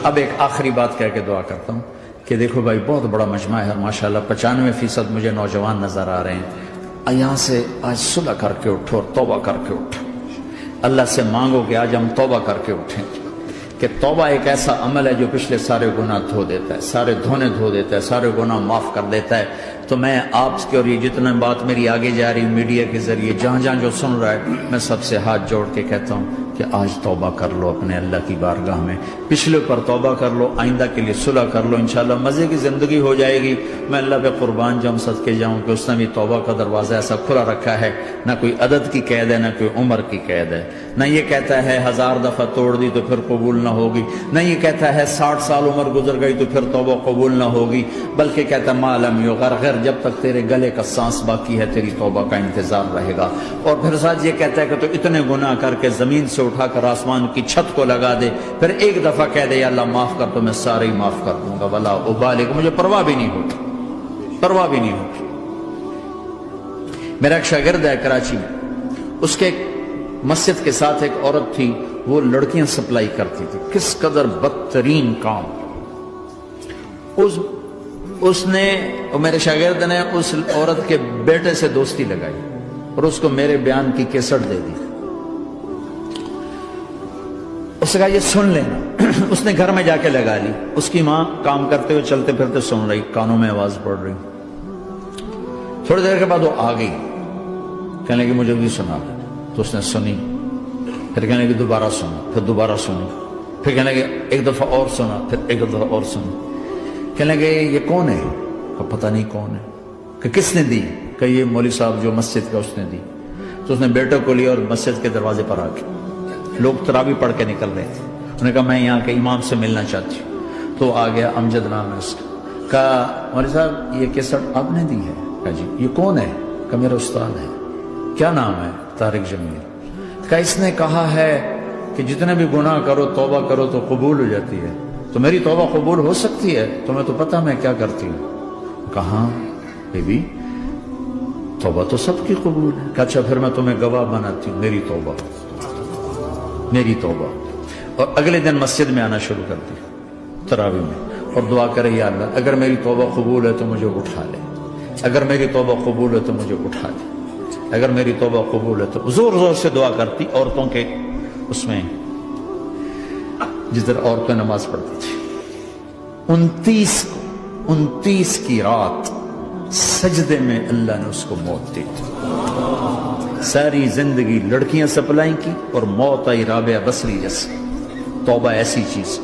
اب ایک آخری بات کہہ کے دعا کرتا ہوں کہ دیکھو بھائی بہت بڑا مجمع ہے ماشاءاللہ، 95% مجھے نوجوان نظر آ رہے ہیں۔ یہاں سے آج صلح کر کے اٹھو اور توبہ کر کے اٹھو، اللہ سے مانگو کہ آج ہم توبہ کر کے اٹھیں، کہ توبہ ایک ایسا عمل ہے جو پچھلے سارے گناہ دھو دیتا ہے، سارے دھونے دھو دیتا ہے، سارے گناہ معاف کر دیتا ہے۔ تو میں آپ کے اور یہ جتنا بات میری آگے جا رہی میڈیا کے ذریعے جہاں جہاں جو سن رہا ہے، میں سب سے ہاتھ جوڑ کے کہتا ہوں کہ آج توبہ کر لو اپنے اللہ کی بارگاہ میں، پچھلے پر توبہ کر لو، آئندہ کے لیے صلح کر لو، انشاءاللہ مزے کی زندگی ہو جائے گی۔ میں اللہ پہ قربان جاؤں، صدقے جاؤں کہ اس نے بھی توبہ کا دروازہ ایسا کھلا رکھا ہے، نہ کوئی عدد کی قید ہے، نہ کوئی عمر کی قید ہے، نہ یہ کہتا ہے 1000 دفعہ توڑ دی تو پھر قبول نہ ہوگی، نہ یہ کہتا ہے 60 سال عمر گزر گئی تو پھر توبہ قبول نہ ہوگی، بلکہ کہتا ہے ما لم یغرغر، جب تک تیرے گلے کا سانس باقی ہے تیری توبہ کا انتظار رہے گا۔ اور پھر ساتھ یہ کہتا ہے کہ تو اتنے گناہ کر کے زمین سے اٹھا کر آسمان کی چھت کو لگا دے، پھر ایک دفعہ کہہ دے یا اللہ معاف کر تو میں سارے ہی معاف کر دوں گا، ولا ابالغ، مجھے پرواہ بھی نہیں ہوتی، پرواہ بھی نہیں ہوتی۔ میرا ایک شاگرد ہے کراچی میں، اس کے مسجد کے ساتھ ایک عورت تھی، وہ لڑکیاں سپلائی کرتی تھی، کس قدر بدترین کام۔ اس نے، میرے شاگرد نے اس عورت کے بیٹے سے دوستی لگائی اور اس کو میرے بیان کی کیسٹ دے دی۔ اس نے کہا یہ سن لینا۔ اس نے گھر میں جا کے لگا لی، اس کی ماں کام کرتے ہوئے چلتے پھرتے سن رہی، کانوں میں آواز پڑ رہی۔ تھوڑی دیر کے بعد وہ آ گئی، کہنے لگی مجھے بھی سنا، تو اس نے سنی، پھر کہنے لگی دوبارہ سنا، پھر دوبارہ سنی، پھر کہنے لگی ایک دفعہ اور سنا، پھر ایک دفعہ اور سنی۔ کہنے لگے یہ کون ہے؟ پتہ نہیں کون ہے۔ کہ کس نے دی؟ کہ یہ مولوی صاحب جو مسجد کا اس نے دی۔ تو اس نے بیٹے کو لیا اور مسجد کے دروازے پر آ کے، لوگ تراویح پڑھ کے نکل رہے تھے، انہوں نے کہا میں یہاں کے امام سے ملنا چاہتی ہوں۔ تو آ گیا، امجد نام ہے اس کا، کہا مولوی صاحب یہ کیسٹ آپ نے دی ہے؟ کہا جی۔ یہ کون ہے؟ کہ میرا استاد ہے۔ کیا نام ہے؟ طارق جمیل۔ کہا اس نے کہا ہے کہ جتنے بھی گناہ کرو توبہ کرو تو قبول ہو جاتی ہے، تو میری توبہ قبول ہو سکتی ہے؟ تمہیں تو پتہ میں کیا کرتی ہوں۔ کہاں بی بی توبہ تو سب کی قبول ہے۔ کہا اچھا پھر میں تمہیں گواہ بناتی ہوں، میری توبہ، میری توبہ۔ اور اگلے دن مسجد میں آنا شروع کر دی تراویح میں، اور دعا کرے یا اللہ اگر میری توبہ قبول ہے تو مجھے اٹھا لے، اگر میری توبہ قبول ہے تو مجھے اٹھا لے، اگر میری توبہ قبول ہے تو زور زور سے دعا کرتی، عورتوں کے اس میں جس طرح عورتیں نماز پڑھتی تھی۔ 29 کی رات سجدے میں اللہ نے اس کو موت دی تھی۔ ساری زندگی لڑکیاں سپلائی کی اور موت آئی رابعہ بصری جیسے۔ توبہ ایسی چیز،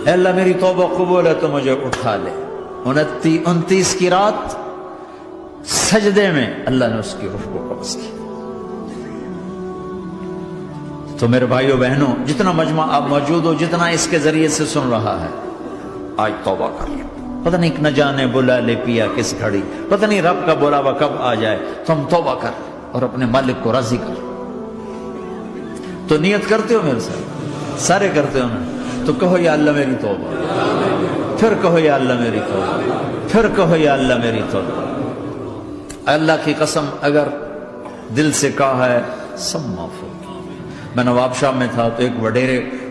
اے اللہ میری توبہ قبول ہے تو مجھے اٹھا لے۔ 29 کی رات سجدے میں اللہ نے اس کی روح کو قبض کی۔ تو میرے بھائیو بہنوں، جتنا مجمع آپ موجود ہو، جتنا اس کے ذریعے سے سن رہا ہے، آج توبہ کر لو۔ پتہ نہیں نہ جانے بلا لے پیا کس گھڑی، پتہ نہیں رب کا بلاوا کب آ جائے، تو ہم توبہ کر اور اپنے مالک کو راضی کر۔ تو نیت کرتے ہو میرے ساتھ؟ سارے کرتے ہو نا؟ تو کہو یا اللہ میری توبہ، پھر کہو یا اللہ میری توبہ، پھر کہو یا اللہ میری توبہ۔ اللہ کی قسم اگر دل سے کہا ہے سب معاف ہو۔ میں نواب شاہ میں تھا تو ایک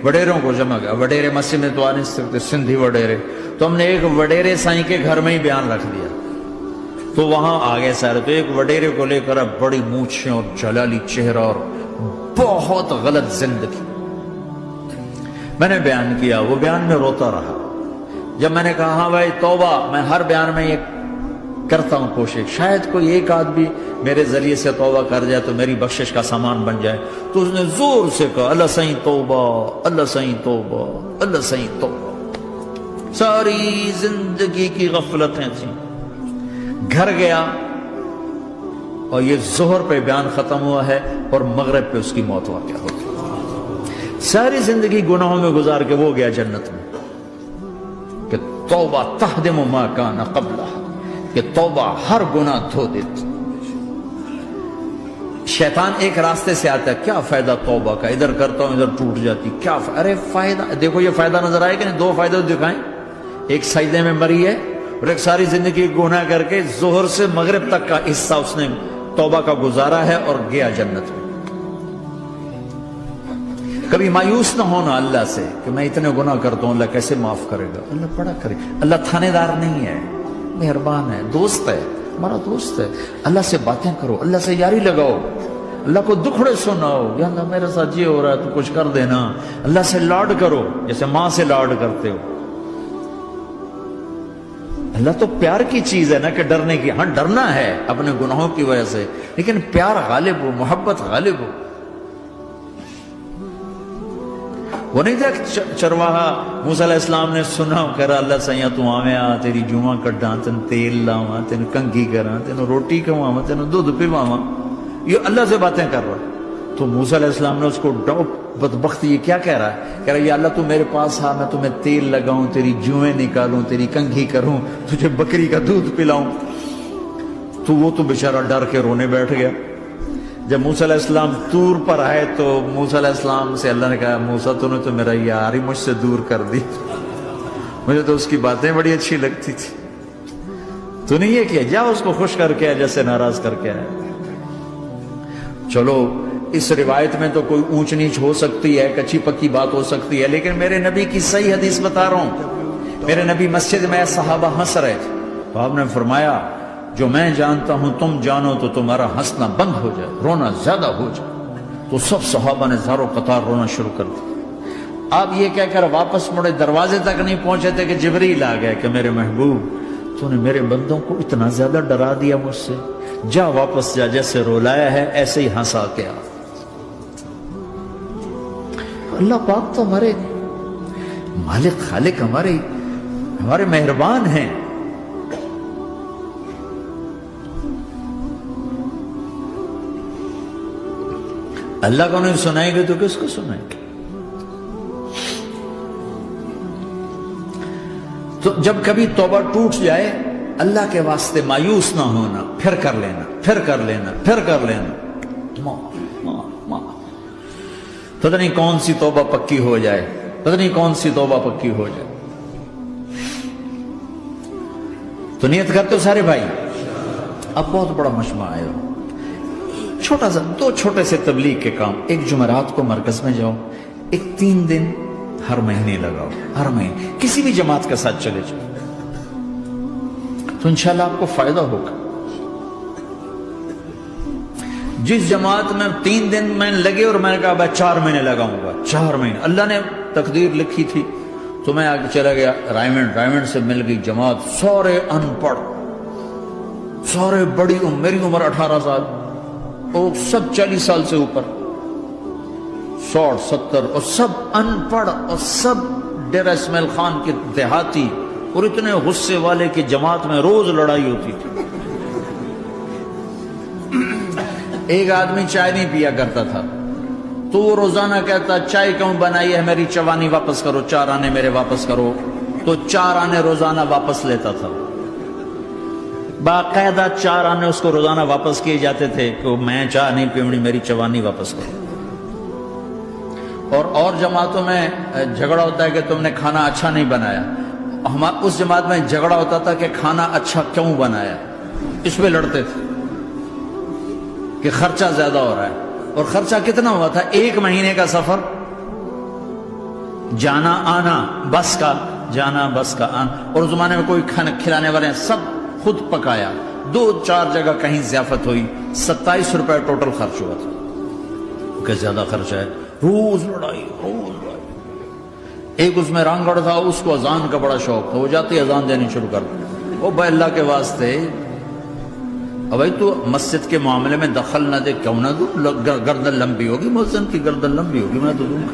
وڈیروں کو جمع گیا، وڈیرے مسجد میں تو آ نہیں سکتے، سندھی وڈیرے، تو ہم نے ایک وڈیرے سائیں کے گھر میں ہی بیان رکھ دیا، تو وہاں آگے سارے، تو ایک وڈیرے کو لے کر بڑی مونچھیں اور جلالی چہرہ اور بہت غلط زندگی، میں نے بیان کیا، وہ بیان میں روتا رہا۔ جب میں نے کہا ہاں بھائی توبہ، میں ہر بیان میں یہ کرتا ہوں کوشش، شاید کوئی ایک آدمی میرے ذریعے سے توبہ کر جائے تو میری بخشش کا سامان بن جائے، تو اس نے زور سے کہا اللہ سائیں توبہ، اللہ سائیں توبہ، اللہ سائیں توبہ۔ ساری زندگی کی غفلتیں تھیں۔ گھر گیا اور یہ ظہر پہ بیان ختم ہوا ہے اور مغرب پہ اس کی موت واقع ہو گئی۔ ساری زندگی گناہوں میں گزار کے وہ گیا جنت میں، کہ توبہ تہدم ما کان قبلہ، کہ توبہ ہر گناہ دھو دیتی۔ شیطان ایک راستے سے آتا ہے، کیا فائدہ توبہ کا، ادھر کرتا ہوں ادھر ٹوٹ جاتی، کیا ارے فائدہ، دیکھو یہ فائدہ نظر آئے کہ نہیں؟ 2 فائدے دکھائیں، ایک سجدے میں مری ہے اور ایک ساری زندگی گناہ کر کے ظہر سے مغرب تک کا حصہ اس نے توبہ کا گزارا ہے اور گیا جنت میں۔ کبھی مایوس نہ ہونا اللہ سے کہ میں اتنے گناہ کرتا ہوں، اللہ کیسے معاف کرے گا؟ اللہ بڑا کرے. اللہ تھانے دار نہیں ہے، مہربان ہے، دوست ہے، ہمارا دوست ہے. اللہ سے باتیں کرو، اللہ سے یاری لگاؤ، اللہ کو دکھڑے سناؤ، یا اللہ میرے ساتھ یہ ہو رہا ہے تو کچھ کر دینا. اللہ سے لاڈ کرو جیسے ماں سے لاڈ کرتے ہو. اللہ تو پیار کی چیز ہے نا کہ ڈرنے کی. ہاں ڈرنا ہے اپنے گناہوں کی وجہ سے، لیکن پیار غالب ہو، محبت غالب ہو. وہ نہیں تھا چرواہا موسیٰ علیہ السلام نے سنا، کہہ رہا اللہ سیاں تو آویں آ، تیری جوہاں کڈاں، تین تیل لاواں، تین کنگھی کراں، تین روٹی کھواواں، تین دودھ پواواں. یہ اللہ سے باتیں کر رہا. تو موسیٰ علیہ السلام نے اس کو بدبخت یہ کیا کہہ رہا ہے؟ کہہ رہا ہے یا اللہ تو میرے پاس آ، میں تمہیں تیل لگاؤں، تیری جوئیں نکالوں، تیری کنگھی کروں، تجھے بکری کا دودھ پلاؤں. تو وہ تو بیچارہ ڈر کے رونے بیٹھ گیا. جب موسیٰ علیہ السلام طور پر آئے تو موسیٰ علیہ السلام سے اللہ نے کہا موسیٰ تو نے تو میرا یار ہی مجھ سے دور کر دی، مجھے تو اس کی باتیں بڑی اچھی لگتی تھی. تو نے یہ کیا، جا اس کو خوش کر کے جیسے ناراض کر کے آئے. چلو اس روایت میں تو کوئی اونچ نیچ ہو سکتی ہے، کچی پکی بات ہو سکتی ہے، لیکن میرے نبی کی صحیح حدیث بتا رہا ہوں. میرے نبی مسجد میں صحابہ ہنس رہے تھے تو آپ نے فرمایا جو میں جانتا ہوں تم جانو تو تمہارا ہنسنا بند ہو جائے، رونا زیادہ ہو جائے. تو سب صحابہ نے زاروں قطار رونا شروع کر دیا. آپ یہ کہہ کر واپس مڑے، دروازے تک نہیں پہنچے تھے کہ جبریل آ گئے کہ میرے محبوب تو نے میرے بندوں کو اتنا زیادہ ڈرا دیا مجھ سے، جا واپس جا، جیسے رولایا ہے ایسے ہی ہنسا کے آ. اللہ پاک تو ہمارے مالک خالق، ہمارے مہربان ہیں. اللہ کو نہیں سنائیں گے تو کس کو سنائیں گے؟ تو جب کبھی توبہ ٹوٹ جائے اللہ کے واسطے مایوس نہ ہونا، پھر کر لینا، پھر کر لینا، پھر کر لینا. پتہ نہیں کون سی توبہ پکی ہو جائے، پتہ نہیں کون سی توبہ پکی ہو جائے. تو نیت کرتے ہو سارے بھائی؟ اب بہت بڑا مجمع آئے ہو، چھوٹا سا دو چھوٹے سے تبلیغ کے کام. ایک جمعرات کو مرکز میں جاؤ، ایک 3 دن ہر مہینے لگاؤ، ہر مہینے کسی بھی جماعت کے ساتھ چلے جاؤ تو انشاءاللہ آپ کو فائدہ ہوگا. جس جماعت میں 3 دن میں لگے اور میں نے کہا 4 مہینے لگاؤں گا، 4 مہینے اللہ نے تقدیر لکھی تھی تو میں آگے چلا گیا رائمنڈ سے مل گئی جماعت، سارے ان پڑھ، سارے بڑی عمر، میری عمر 18 سال اور سب 40 سال سے اوپر، 60 70 اور سب ان پڑھ اور سب ڈیرہ اسماعیل خان کے دیہاتی، اور اتنے غصے والے کہ جماعت میں روز لڑائی ہوتی تھی. ایک آدمی چائے نہیں پیا کرتا تھا تو وہ روزانہ کہتا چائے کیوں بنائی ہے، میری چوانی واپس کرو، 4 آنے میرے واپس کرو. تو 4 آنے روزانہ واپس لیتا تھا، باقاعدہ 4 آنے اس کو روزانہ واپس کیے جاتے تھے کہ میں چائے نہیں پیونی، میری چوانی واپس کرو. اور جماعتوں میں جھگڑا ہوتا ہے کہ تم نے کھانا اچھا نہیں بنایا. اس جماعت میں جھگڑا ہوتا تھا کہ کھانا اچھا کیوں بنایا، اس پہ لڑتے تھے کہ خرچہ زیادہ ہو رہا ہے. اور خرچہ کتنا ہوا تھا؟ 1 مہینے کا سفر، جانا آنا، بس کا جانا بس کا آنا. اور اس زمانے میں کوئی کھانا کھلانے والے ہیں، سب خود پکایا. 2-4 جگہ کہیں ضیافت ہوئی، 27 روپے ٹوٹل خرچ ہوا تھا. کہ زیادہ خرچہ ہے، روز لڑائی، روز لڑائی. ایک اس میں رانگڑ تھا، اس کو اذان کا بڑا شوق تھا، وہ جاتی اذان دینی شروع کر دی. وہ بھائی اللہ کے واسطے اب بھائی تو مسجد کے معاملے میں دخل نہ دے، کیوں نہ دوں، گردن لمبی ہوگی، مؤذن کی گردن لمبی ہوگی، میں تو دوں گا.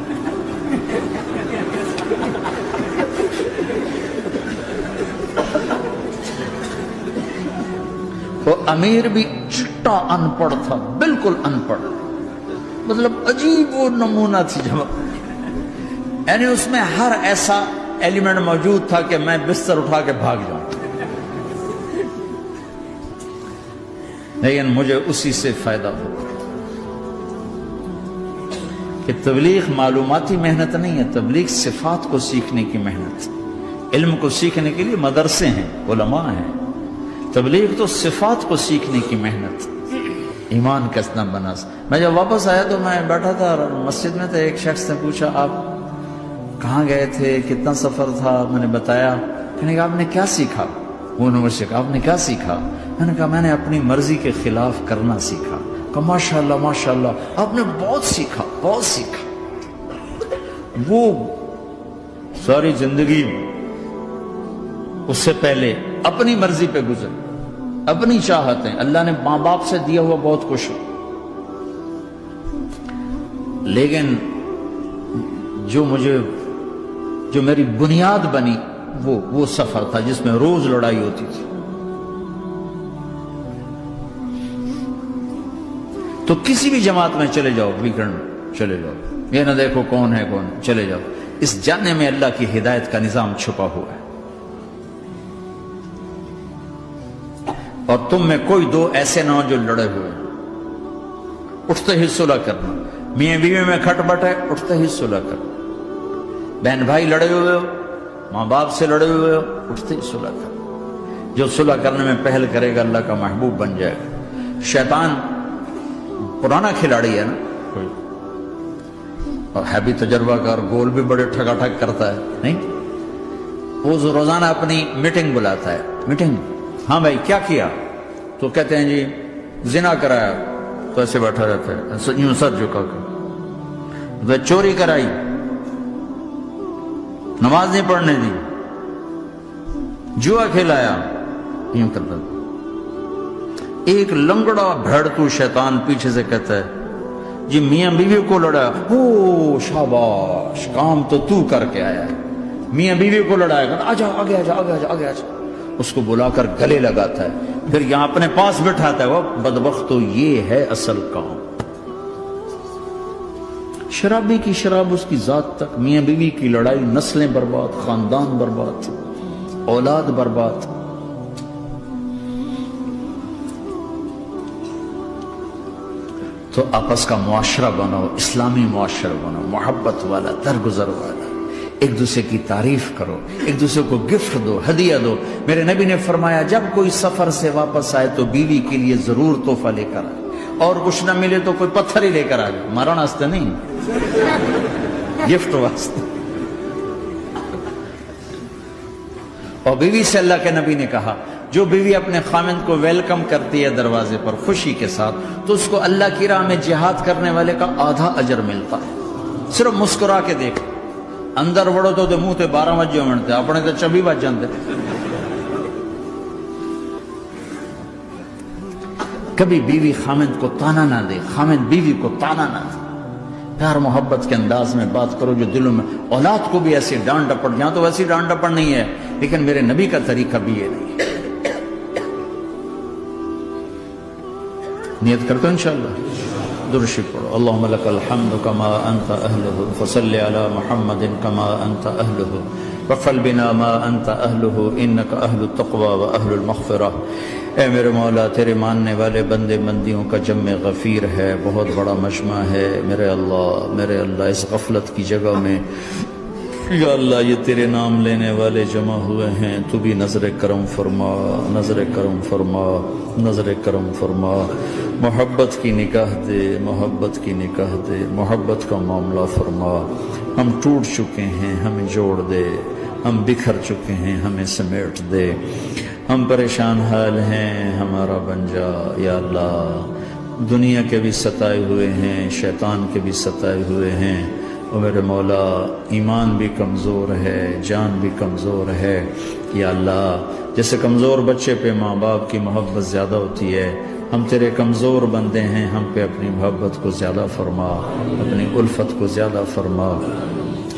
وہ امیر بھی چٹا ان پڑھ تھا، بالکل ان پڑھ، مطلب عجیب وہ نمونہ تھی جماعت. یعنی اس میں ہر ایسا ایلیمنٹ موجود تھا کہ میں بستر اٹھا کے بھاگ جاؤں، لیکن مجھے اسی سے فائدہ ہو کہ تبلیغ معلوماتی محنت نہیں ہے، تبلیغ صفات کو سیکھنے کی محنت. علم کو سیکھنے کے لیے مدرسے ہیں، علماء ہیں، تبلیغ تو صفات کو سیکھنے کی محنت. ایمان کسنا بنا. میں جب واپس آیا تو میں بیٹھا تھا مسجد میں، تو ایک شخص نے پوچھا آپ کہاں گئے تھے، کتنا سفر تھا؟ میں نے بتایا. کہنے کہا آپ نے کیا سیکھا؟ وہ نے مجھ سے کہا آپ نے کیا سیکھا؟ میں نے کہا میں نے اپنی مرضی کے خلاف کرنا سیکھا. کہا ماشاءاللہ ماشاءاللہ، آپ نے بہت سیکھا بہت سیکھا. وہ ساری زندگی اس سے پہلے اپنی مرضی پہ گزر، اپنی چاہتیں، اللہ نے ماں باپ سے دیا ہوا بہت کچھ، لیکن جو میری بنیاد بنی وہ سفر تھا جس میں روز لڑائی ہوتی تھی. تو کسی بھی جماعت میں چلے جاؤ، ویکنڈ چلے جاؤ، یہ نہ دیکھو کون ہے کون، چلے جاؤ. اس جانے میں اللہ کی ہدایت کا نظام چھپا ہوا ہے. اور تم میں کوئی دو ایسے نہ ہو جو لڑے ہوئے، اٹھتے ہی صلح کرنا. میاں بیوی میں کھٹ بٹ ہے، اٹھتے ہی صلح کرنا. بہن بھائی لڑے ہوئے ہو، ماں باپ سے لڑے ہوئے ہو، اٹھتے ہی صلح کرنا. جو صلح کرنے میں پہل کرے گا اللہ کا محبوب بن جائے گا. شیطان پرانا کھلاڑی ہے نا کوئی، اور ہے بھی تجربہ کار، گول بھی بڑے ٹھگا ٹھگ کرتا ہے. نہیں، وہ روزانہ اپنی میٹنگ بلاتا ہے. میٹنگ، ہاں بھائی کیا کیا؟ تو کہتے ہیں جی زنا کرایا. تو ایسے بیٹھا رہتا ہے یوں سر جھکا کر. چوری کرائی، نماز نہیں پڑھنے دی، جوا کھلایا، یوں کرتا. ایک لنگڑا بھیڑتو شیطان پیچھے سے کہتا ہے جی میاں بیوی کو لڑایا. او شاباش، کام تو کر کے آیا ہے. میاں بیوی کو لڑایا، آجا آگے آجا آگے آجا آگے آجا. اس کو بلا کر گلے لگاتا ہے، پھر یہاں اپنے پاس بٹھاتا ہے. وہ بدبختو، یہ ہے اصل کام. شرابی کی شراب اس کی ذات تک، میاں بیوی کی لڑائی، نسلیں برباد، خاندان برباد، اولاد برباد. تو آپس کا معاشرہ بناؤ، اسلامی معاشرہ بناؤ، محبت والا، درگزر والا. ایک دوسرے کی تعریف کرو، ایک دوسرے کو گفٹ دو، ہدیہ دو. میرے نبی نے فرمایا جب کوئی سفر سے واپس آئے تو بیوی کے لیے ضرور تحفہ لے کر آئے، اور کچھ نہ ملے تو کوئی پتھر ہی لے کر آئے. مارا واسطے نہیں، گفٹ واسطے. اور بیوی سے اللہ کے نبی نے کہا جو بیوی اپنے خامند کو ویلکم کرتی ہے دروازے پر خوشی کے ساتھ، تو اس کو اللہ کی راہ میں جہاد کرنے والے کا آدھا اجر ملتا ہے. صرف مسکرا کے دیکھ. اندر وڑو تو منہ تے 12 بجے منتے، اپنے تو 24 بج جاندے. کبھی بیوی خامند کو تانا نہ دے، خامند بیوی کو تانا نہ دے. پیار محبت کے انداز میں بات کرو جو دلوں میں. اولاد کو بھی ایسی ڈانٹ ڈپٹ، یہاں تو ویسی ڈانٹ ڈپٹ نہیں ہے، لیکن میرے نبی کا طریقہ بھی یہ نہیں ہے. نیت کرتے ہو انشاءاللہ. درشی پڑھو. اللہم لک الحمد کما انت اہلہ، فصل علی محمد کما انت اہلہ، وفعل بنا ما انت اہلہ، انک اہل التقوی و اہل المغفرہ. اے میرے مولا، تیرے ماننے والے بندے بندیوں کا جمع غفیر ہے، بہت بڑا مجمع ہے. میرے اللہ اس غفلت کی جگہ میں یا اللہ یہ تیرے نام لینے والے جمع ہوئے ہیں، تو بھی نظر کرم فرما، نظر کرم فرما، نظر کرم فرما. محبت کی نکاح دے، محبت کی نکاح دے، محبت کا معاملہ فرما. ہم ٹوٹ چکے ہیں، ہمیں جوڑ دے. ہم بکھر چکے ہیں، ہمیں سمیٹ دے. ہم پریشان حال ہیں، ہمارا بن جا یا اللہ. دنیا کے بھی ستائے ہوئے ہیں، شیطان کے بھی ستائے ہوئے ہیں. اور میرے مولا ایمان بھی کمزور ہے، جان بھی کمزور ہے یا اللہ. جیسے کمزور بچے پہ ماں باپ کی محبت زیادہ ہوتی ہے، ہم تیرے کمزور بندے ہیں، ہم پہ اپنی محبت کو زیادہ فرما، اپنی الفت کو زیادہ فرما،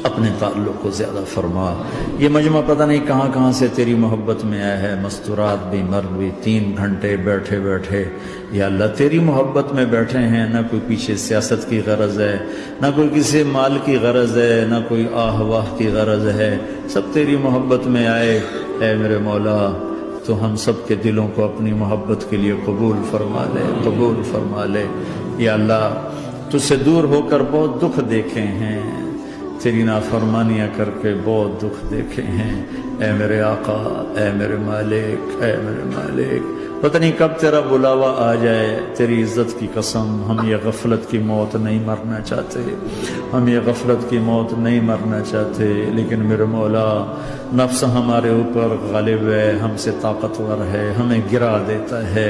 اپنے تعلق کو زیادہ فرما. یہ مجمع پتہ نہیں کہاں کہاں سے تیری محبت میں آیا ہے. مستورات بھی، مرد بھی، 3 گھنٹے بیٹھے بیٹھے یا اللہ تیری محبت میں بیٹھے ہیں. نہ کوئی پیچھے سیاست کی غرض ہے، نہ کوئی کسی مال کی غرض ہے، نہ کوئی آہ واہ کی غرض ہے. سب تیری محبت میں آئے. اے میرے مولا تو ہم سب کے دلوں کو اپنی محبت کے لیے قبول فرما لے، قبول فرما لے. یا اللہ تجھ سے دور ہو کر بہت دکھ دیکھے ہیں، تیری نافرمانیاں کر کے بہت دکھ دیکھے ہیں، اے میرے آقا، اے میرے مالک، اے میرے مالک، پتہ نہیں کب تیرا بلاوا آ جائے، تیری عزت کی قسم ہم یہ غفلت کی موت نہیں مرنا چاہتے، ہم یہ غفلت کی موت نہیں مرنا چاہتے، لیکن میرے مولا نفس ہمارے اوپر غالب ہے، ہم سے طاقتور ہے، ہمیں گرا دیتا ہے،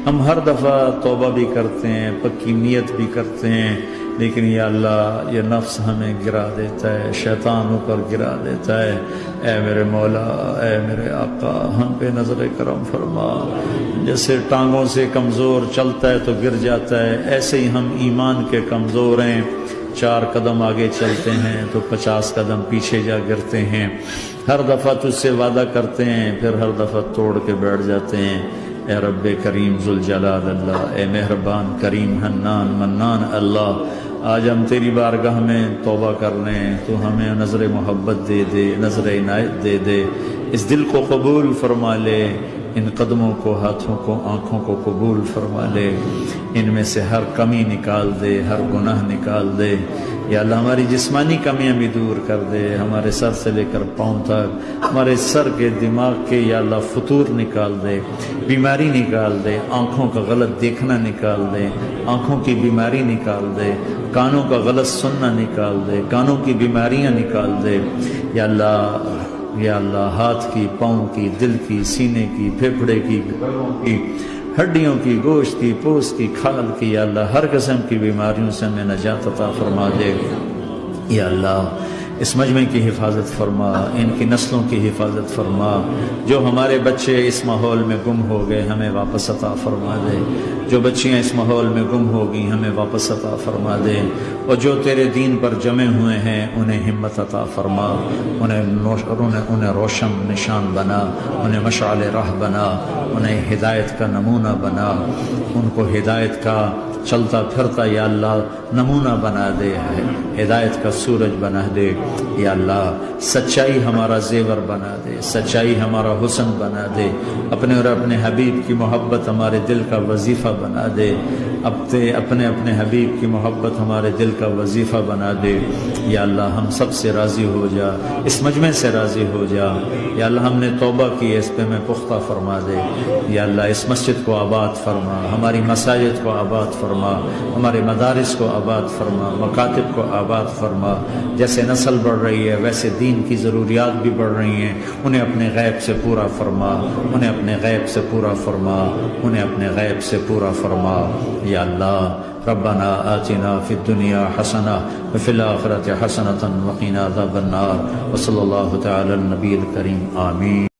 ہم ہر دفعہ توبہ بھی کرتے ہیں، پکی نیت بھی کرتے ہیں، لیکن یا اللہ یہ نفس ہمیں گرا دیتا ہے، شیطان اوپر گرا دیتا ہے۔ اے میرے مولا، اے میرے آقا، ہم پہ نظر کرم فرما، جیسے ٹانگوں سے کمزور چلتا ہے تو گر جاتا ہے، ایسے ہی ہم ایمان کے کمزور ہیں، 4 قدم آگے چلتے ہیں تو 50 قدم پیچھے جا گرتے ہیں، ہر دفعہ تجھ سے وعدہ کرتے ہیں پھر ہر دفعہ توڑ کے بیٹھ جاتے ہیں۔ اے رب کریم ذوالجلال اللہ، اے مہربان کریم حنان منان اللہ، آج ہم تیری بارگاہ میں توبہ کر رہے ہیں، تو ہمیں نظر محبت دے دے، نظر عنایت دے دے، اس دل کو قبول فرما لے، ان قدموں کو، ہاتھوں کو، آنکھوں کو قبول فرما لے، ان میں سے ہر کمی نکال دے، ہر گناہ نکال دے، یا اللہ ہماری جسمانی کمیاں بھی دور کر دے، ہمارے سر سے لے کر پاؤں تک، ہمارے سر کے دماغ کے یا اللہ فطور نکال دے، بیماری نکال دے، آنکھوں کا غلط دیکھنا نکال دے، آنکھوں کی بیماری نکال دے، کانوں کا غلط سننا نکال دے، کانوں کی بیماریاں نکال دے، یا اللہ، یا اللہ ہاتھ کی، پاؤں کی، دل کی، سینے کی، پھیپھڑے کی، گردوں کی، ہڈیوں کی، گوشت کی، پوست کی، کھال کی، یا اللہ ہر قسم کی بیماریوں سے ہمیں نجات عطا فرما دے، یا اللہ اس مجمع کی حفاظت فرما، ان کی نسلوں کی حفاظت فرما، جو ہمارے بچے اس ماحول میں گم ہو گئے ہمیں واپس عطا فرما دے، جو بچیاں اس ماحول میں گم ہو گئی ہمیں واپس عطا فرما دے، اور جو تیرے دین پر جمے ہوئے ہیں انہیں ہمت عطا فرما، انہیں روشن نشان بنا، انہیں مشعل راہ بنا، انہیں ہدایت کا نمونہ بنا، ان کو ہدایت کا چلتا پھرتا یا اللہ نمونہ بنا دے، ہدایت کا سورج بنا دے، یا اللہ سچائی ہمارا زیور بنا دے، سچائی ہمارا حسن بنا دے، اپنے اور اپنے حبیب کی محبت ہمارے دل کا وظیفہ بنا دے، اپنے حبیب کی محبت ہمارے دل کا وظیفہ بنا دے، یا اللہ ہم سب سے راضی ہو جا، اس مجمع سے راضی ہو جا، یا اللہ ہم نے توبہ کی ہے اس پہ میں پختہ فرما دے، یا اللہ اس مسجد کو آباد فرما، ہماری مساجد کو آباد فرما، ہمارے مدارس کو آباد فرما، مکاتب کو آباد فرما، جیسے نسل بڑھ رہی ہے ویسے دین کی ضروریات بھی بڑھ رہی ہیں، انہیں اپنے غیب سے پورا فرما، انہیں اپنے غیب سے پورا فرما، انہیں اپنے غیب سے پورا فرما، یا اللہ ربنا آتنا فی الدنیا حسنہ وفی الآخرۃ حسنۃ وقنا عذاب النار، وصلی اللہ تعالی النبی الکریم، آمین۔